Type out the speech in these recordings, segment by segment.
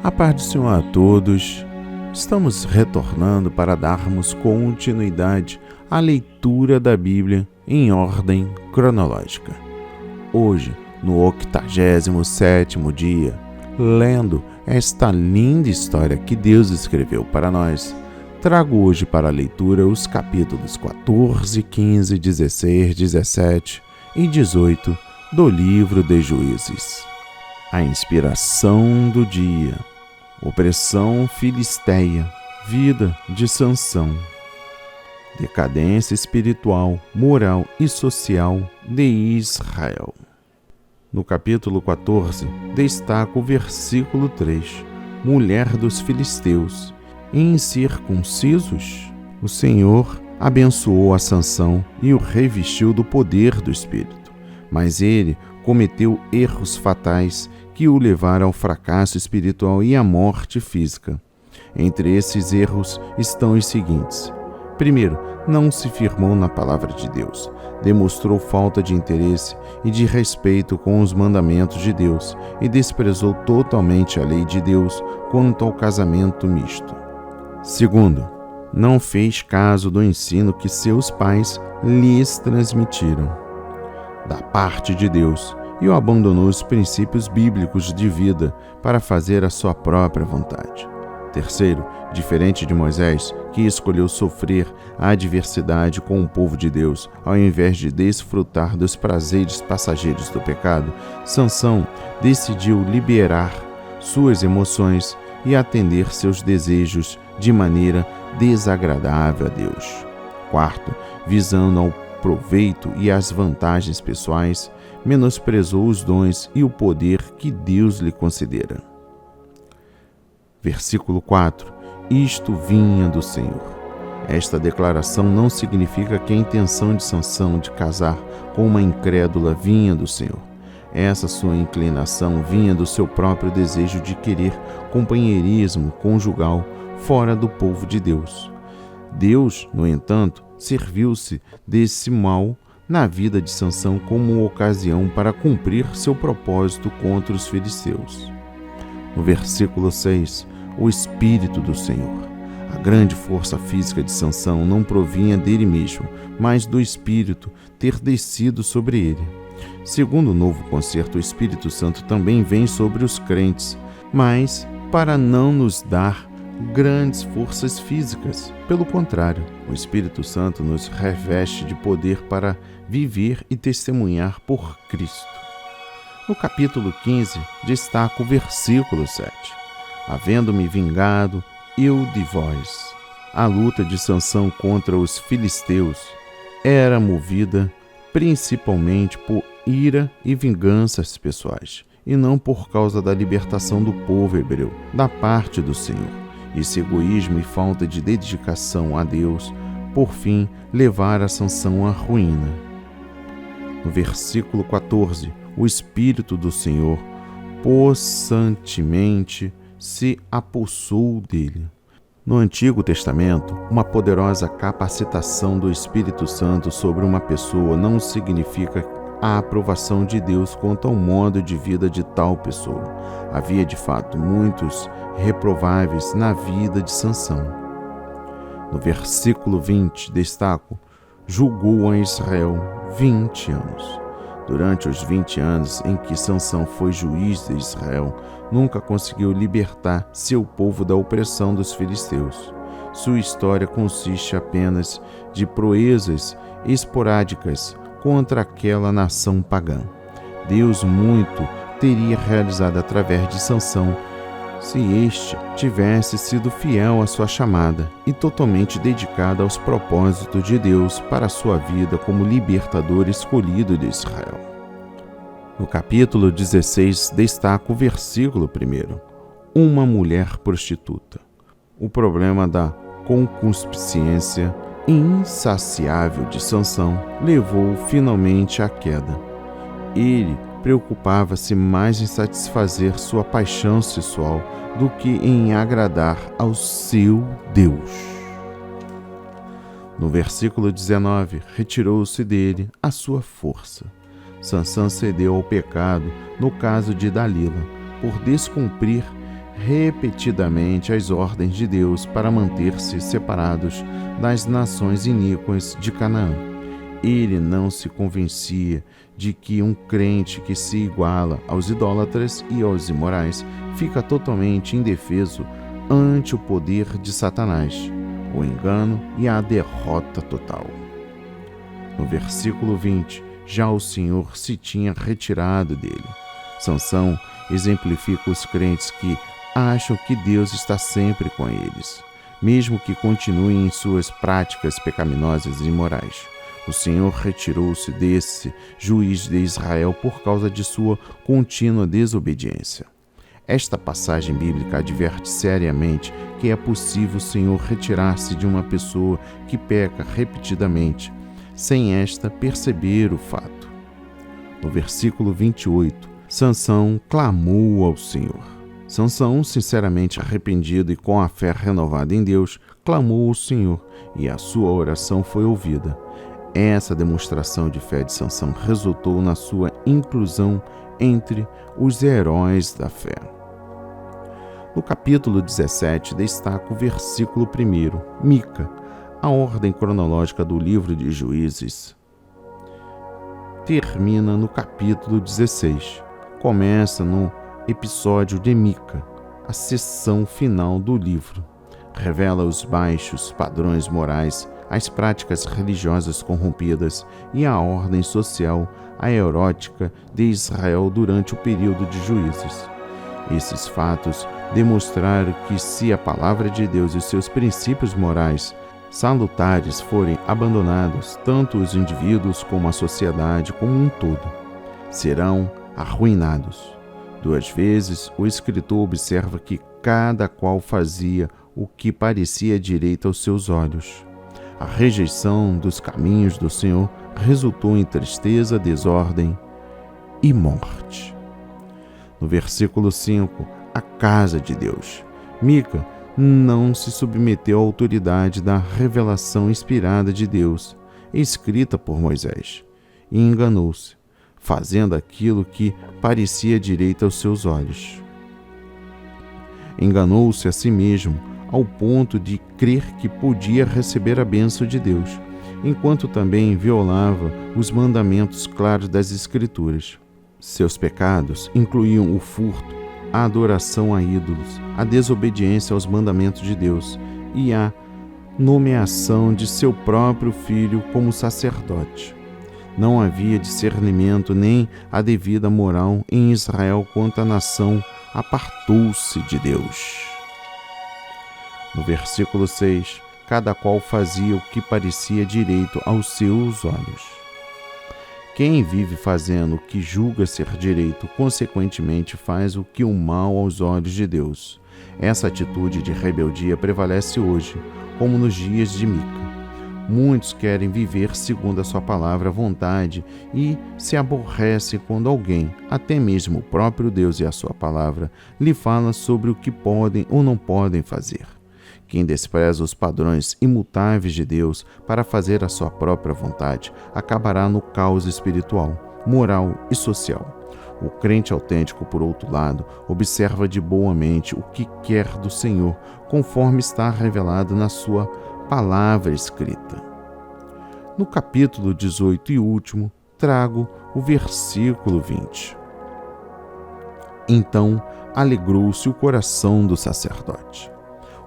A paz do Senhor a todos. Estamos retornando para darmos continuidade à leitura da Bíblia em ordem cronológica. Hoje, no 87º dia, lendo esta linda história que Deus escreveu para nós, trago hoje para a leitura os capítulos 14, 15, 16, 17 e 18 do livro de Juízes. A inspiração do dia: opressão filisteia, vida de Sansão, decadência espiritual, moral e social de Israel. No capítulo 14, destaca o versículo 3, mulher dos filisteus, incircuncisos. O Senhor abençoou a Sansão e o revestiu do poder do Espírito, mas ele cometeu erros fatais que o levaram ao fracasso espiritual e à morte física. Entre esses erros estão os seguintes: primeiro, não se firmou na palavra de Deus, demonstrou falta de interesse e de respeito com os mandamentos de Deus e desprezou totalmente a lei de Deus quanto ao casamento misto. Segundo, não fez caso do ensino que seus pais lhes transmitiram da parte de Deus e o abandonou os princípios bíblicos de vida para fazer a sua própria vontade. Terceiro, diferente de Moisés, que escolheu sofrer a adversidade com o povo de Deus, ao invés de desfrutar dos prazeres passageiros do pecado, Sansão decidiu liberar suas emoções e atender seus desejos de maneira desagradável a Deus. Quarto, visando ao proveito e as vantagens pessoais, menosprezou os dons e o poder que Deus lhe considera. Versículo 4. Isto vinha do Senhor. Esta declaração não significa que a intenção de Sansão de casar com uma incrédula vinha do Senhor. Essa sua inclinação vinha do seu próprio desejo de querer companheirismo conjugal fora do povo de Deus. Deus, no entanto, serviu-se desse mal na vida de Sansão como uma ocasião para cumprir seu propósito contra os filisteus. No versículo 6, o Espírito do Senhor. A grande força física de Sansão não provinha dele mesmo, mas do Espírito ter descido sobre ele. Segundo o novo concerto, o Espírito Santo também vem sobre os crentes, mas para não nos dar grandes forças físicas. Pelo contrário, o Espírito Santo nos reveste de poder para viver e testemunhar por Cristo. No capítulo 15, destaca o versículo 7. Havendo-me vingado, eu de vós. A luta de Sansão contra os filisteus era movida principalmente por ira e vinganças pessoais, e não por causa da libertação do povo hebreu, da parte do Senhor. Esse egoísmo e falta de dedicação a Deus, por fim, levaram a Sansão à ruína. No versículo 14, o Espírito do Senhor possantemente se apossou dele. No Antigo Testamento, uma poderosa capacitação do Espírito Santo sobre uma pessoa não significa a aprovação de Deus quanto ao modo de vida de tal pessoa. Havia, de fato, muitos reprováveis na vida de Sansão. No versículo 20, destaco: julgou a Israel 20 anos. Durante os 20 anos em que Sansão foi juiz de Israel, nunca conseguiu libertar seu povo da opressão dos filisteus. Sua história consiste apenas de proezas esporádicas contra aquela nação pagã. Deus muito teria realizado através de Sansão se este tivesse sido fiel à sua chamada e totalmente dedicado aos propósitos de Deus para a sua vida como libertador escolhido de Israel. No capítulo 16, destaca o versículo 1, uma mulher prostituta. O problema da concupiscência insaciável de Sansão levou finalmente à queda. Ele preocupava-se mais em satisfazer sua paixão sexual do que em agradar ao seu Deus. No versículo 19, retirou-se dele a sua força. Sansão cedeu ao pecado no caso de Dalila, por descumprir repetidamente as ordens de Deus para manter-se separados das nações iníquas de Canaã. Ele não se convencia de que um crente que se iguala aos idólatras e aos imorais fica totalmente indefeso ante o poder de Satanás, o engano e a derrota total. No versículo 20, já o Senhor se tinha retirado dele. Sansão exemplifica os crentes que acham que Deus está sempre com eles, mesmo que continuem em suas práticas pecaminosas e imorais. O Senhor retirou-se desse juiz de Israel por causa de sua contínua desobediência. Esta passagem bíblica adverte seriamente que é possível o Senhor retirar-se de uma pessoa que peca repetidamente, sem esta perceber o fato. No versículo 28, Sansão clamou ao Senhor. Sansão, sinceramente arrependido e com a fé renovada em Deus, clamou ao Senhor e a sua oração foi ouvida. Essa demonstração de fé de Sansão resultou na sua inclusão entre os heróis da fé. No capítulo 17, destaca o versículo 1, Mica. A ordem cronológica do livro de Juízes termina no capítulo 16. Começa no episódio de Mica, a seção final do livro. Revela os baixos padrões morais, as práticas religiosas corrompidas e a ordem social aerótica de Israel durante o período de Juízes. Esses fatos demonstraram que se a palavra de Deus e seus princípios morais salutares forem abandonados, tanto os indivíduos como a sociedade como um todo serão arruinados. 2 vezes, o escritor observa que cada qual fazia o que parecia direito aos seus olhos. A rejeição dos caminhos do Senhor resultou em tristeza, desordem e morte. No versículo 5, a casa de Deus. Mica não se submeteu à autoridade da revelação inspirada de Deus, escrita por Moisés, e enganou-se, fazendo aquilo que parecia direito aos seus olhos. Enganou-se a si mesmo, ao ponto de crer que podia receber a bênção de Deus, enquanto também violava os mandamentos claros das Escrituras. Seus pecados incluíam o furto, a adoração a ídolos, a desobediência aos mandamentos de Deus e a nomeação de seu próprio filho como sacerdote. Não havia discernimento nem a devida moral em Israel quanto a nação apartou-se de Deus. No versículo 6, cada qual fazia o que parecia direito aos seus olhos. Quem vive fazendo o que julga ser direito, consequentemente faz o que é mal aos olhos de Deus. Essa atitude de rebeldia prevalece hoje, como nos dias de Mica. Muitos querem viver segundo a sua palavra, vontade, e se aborrecem quando alguém, até mesmo o próprio Deus e a sua palavra, lhe fala sobre o que podem ou não podem fazer. Quem despreza os padrões imutáveis de Deus para fazer a sua própria vontade, acabará no caos espiritual, moral e social. O crente autêntico, por outro lado, observa de boa mente o que quer do Senhor, conforme está revelado na sua palavra escrita. No capítulo 18 e último, trago o versículo 20. Então alegrou-se o coração do sacerdote.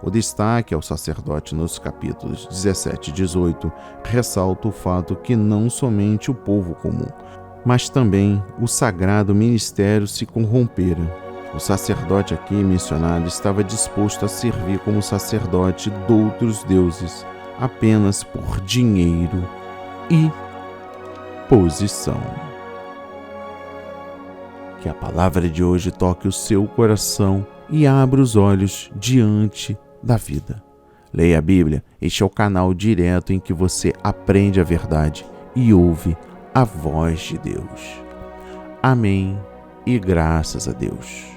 O destaque ao sacerdote nos capítulos 17 e 18 ressalta o fato que não somente o povo comum, mas também o sagrado ministério se corrompera. O sacerdote aqui mencionado estava disposto a servir como sacerdote de outros deuses apenas por dinheiro e posição. Que a palavra de hoje toque o seu coração e abra os olhos diante da vida. Leia a Bíblia, este é o canal direto em que você aprende a verdade e ouve a voz de Deus. Amém e graças a Deus.